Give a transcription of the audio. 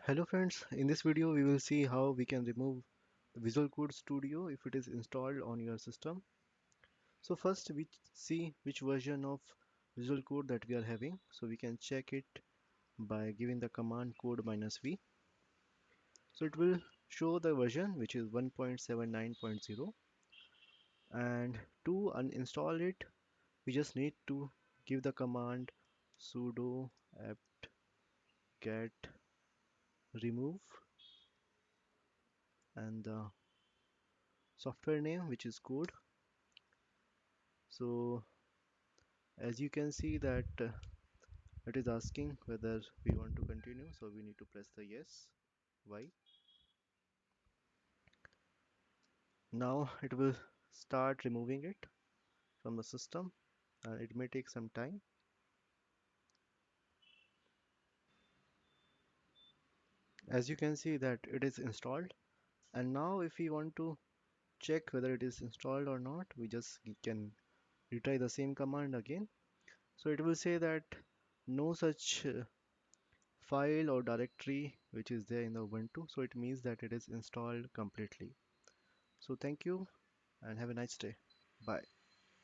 Hello friends, in this video we will see how we can remove Visual Code Studio if it is installed on your system. So first we see which version of Visual Code that we are having. So we can check it by giving the command code -v. So it will show the version which is 1.79.0, and to uninstall it we just need to give the command sudo apt get remove and the software name which is code. So as you can see that it is asking whether we want to continue, so we need to press the yes. Why? Now it will start removing it from the system, and it may take some time. As you can see that it is installed, and now if we want to check whether it is installed or not, we just can retry the same command again. So it will say that no such file or directory which is there in the Ubuntu, so it means that it is installed completely. So thank you and have a nice day. Bye.